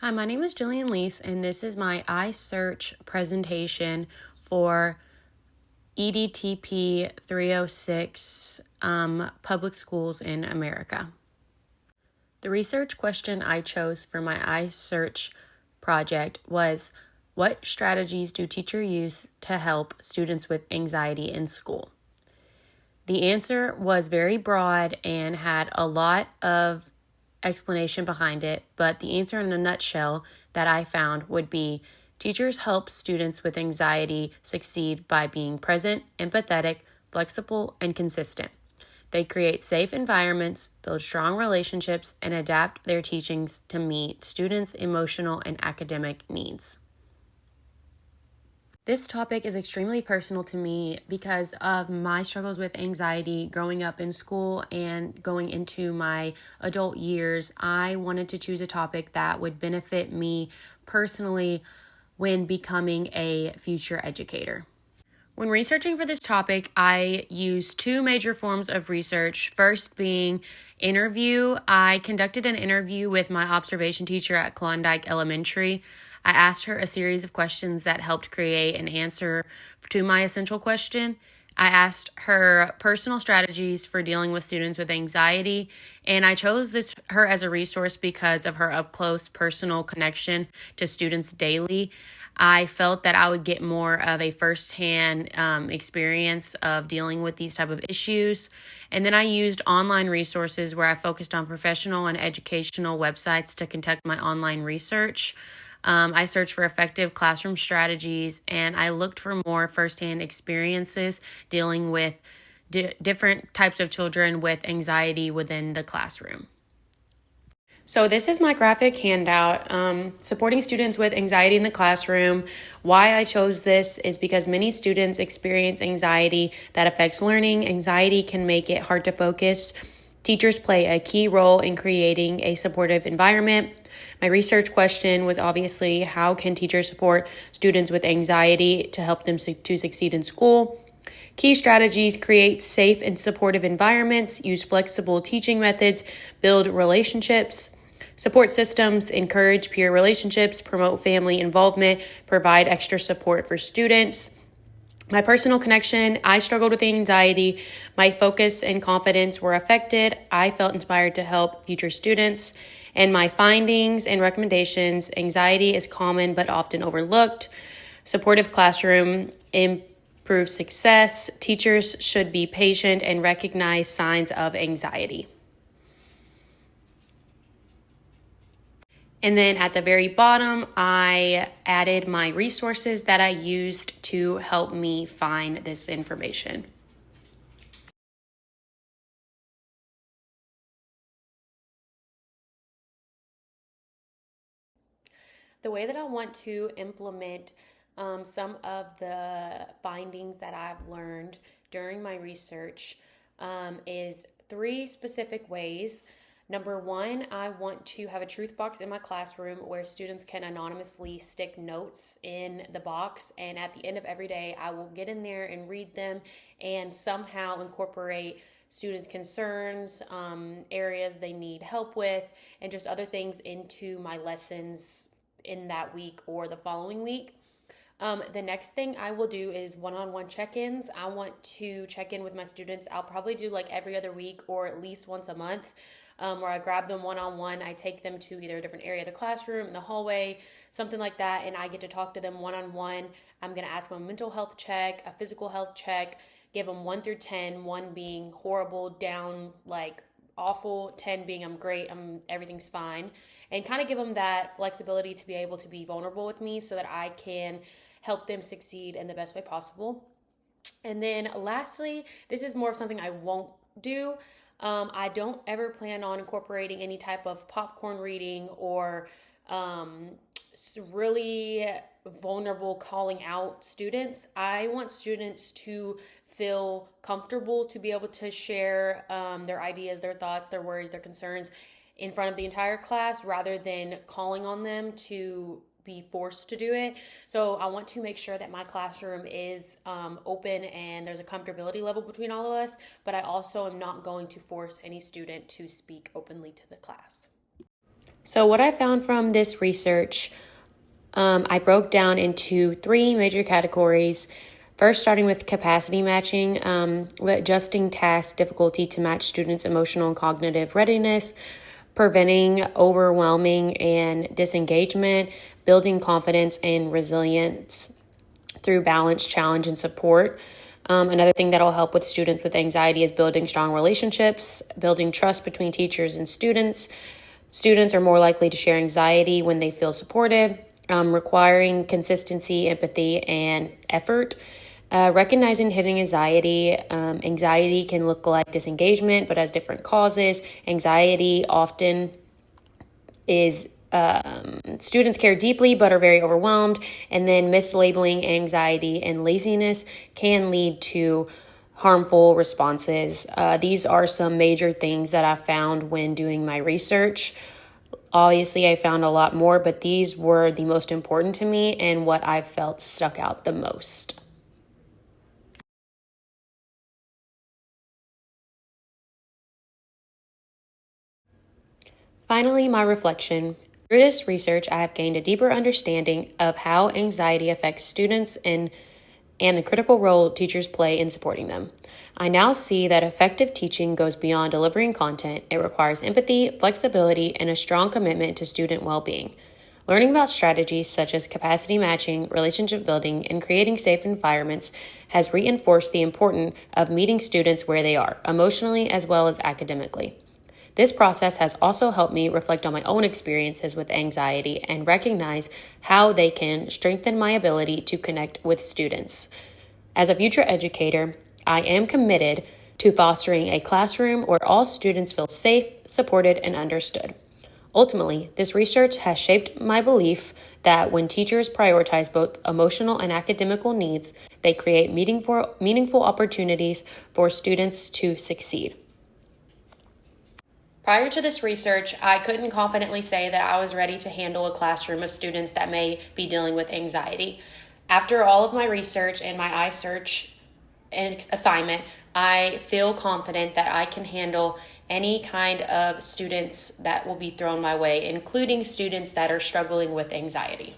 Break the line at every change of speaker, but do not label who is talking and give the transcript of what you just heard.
Hi, my name is Jillian I-Search, and this is my I-Search presentation for EDTP 306 public schools in America. The research question I chose for my I-Search project was, what strategies do teachers use to help students with anxiety in school? The answer was very broad and had a lot of explanation behind it, but the answer in a nutshell that I found would be teachers help students with anxiety succeed by being present, empathetic, flexible, and consistent. They create safe environments, build strong relationships, and adapt their teachings to meet students' emotional and academic needs. This topic is extremely personal to me because of my struggles with anxiety growing up in school and going into my adult years. I wanted to choose a topic that would benefit me personally when becoming a future educator. When researching for this topic, I used two major forms of research. First being interview. I conducted an interview with my observation teacher at Klondike Elementary. I asked her a series of questions that helped create an answer to my essential question. I asked her personal strategies for dealing with students with anxiety, and I chose her as a resource because of her up-close personal connection to students daily. I felt that I would get more of a firsthand experience of dealing with these type of issues. And then I used online resources where I focused on professional and educational websites to conduct my online research. I searched for effective classroom strategies, and I looked for more firsthand experiences dealing with different types of children with anxiety within the classroom. So this is my graphic handout, supporting students with anxiety in the classroom. Why I chose this is because many students experience anxiety that affects learning. Anxiety can make it hard to focus. Teachers play a key role in creating a supportive environment. My research question was obviously, how can teachers support students with anxiety to help them to succeed in school? Key strategies: create safe and supportive environments, use flexible teaching methods, build relationships. Support systems: encourage peer relationships, promote family involvement, provide extra support for students. My personal connection: I struggled with anxiety. My focus and confidence were affected. I felt inspired to help future students. And my findings and recommendations: anxiety is common but often overlooked. Supportive classroom improves success. Teachers should be patient and recognize signs of anxiety. And then at the very bottom, I added my resources that I used to help me find this information. The way that I want to implement some of the findings that I've learned during my research is three specific ways. Number one, I want to have a truth box in my classroom where students can anonymously stick notes in the box. And at the end of every day, I will get in there and read them and somehow incorporate students' concerns, areas they need help with, and just other things into my lessons in that week or the following week. The next thing I will do is one-on-one check-ins. I want to check in with my students. I'll probably do like every other week or at least once a month, where I grab them one-on-one. I take them to either a different area of the classroom, in the hallway, something like that, and I get to talk to them one-on-one. I'm going to ask them a mental health check, a physical health check, give them 1 through 10, 1 being horrible, down, like awful, 10 being I'm great, everything's fine, and kind of give them that flexibility to be able to be vulnerable with me so that I can help them succeed in the best way possible. And then lastly, this is more of something I won't do. I don't ever plan on incorporating any type of popcorn reading or really vulnerable calling out students. I want students to feel comfortable to be able to share their ideas, their thoughts, their worries, their concerns in front of the entire class rather than calling on them to be forced to do it. So I want to make sure that my classroom is open and there's a comfortability level between all of us, but I also am not going to force any student to speak openly to the class. So what I found from this research, I broke down into 3 major categories. First, starting with capacity matching, adjusting task difficulty to match students' emotional and cognitive readiness, preventing overwhelming and disengagement, building confidence and resilience through balance, challenge, and support. Another thing that'll help with students with anxiety is building strong relationships, building trust between teachers and students. Students are more likely to share anxiety when they feel supported, requiring consistency, empathy, and effort. Recognizing hidden anxiety. Anxiety can look like disengagement, but has different causes. Anxiety often is students care deeply but are very overwhelmed, and then mislabeling anxiety and laziness can lead to harmful responses. These are some major things that I found when doing my research. Obviously, I found a lot more, but these were the most important to me and what I felt stuck out the most. Finally, my reflection. Through this research, I have gained a deeper understanding of how anxiety affects students and the critical role teachers play in supporting them. I now see that effective teaching goes beyond delivering content. It requires empathy, flexibility, and a strong commitment to student well-being. Learning about strategies such as capacity matching, relationship building, and creating safe environments has reinforced the importance of meeting students where they are, emotionally as well as academically. This process has also helped me reflect on my own experiences with anxiety and recognize how they can strengthen my ability to connect with students. As a future educator, I am committed to fostering a classroom where all students feel safe, supported, and understood. Ultimately, this research has shaped my belief that when teachers prioritize both emotional and academical needs, they create meaningful opportunities for students to succeed. Prior to this research, I couldn't confidently say that I was ready to handle a classroom of students that may be dealing with anxiety. After all of my research and my I-Search assignment, I feel confident that I can handle any kind of students that will be thrown my way, including students that are struggling with anxiety.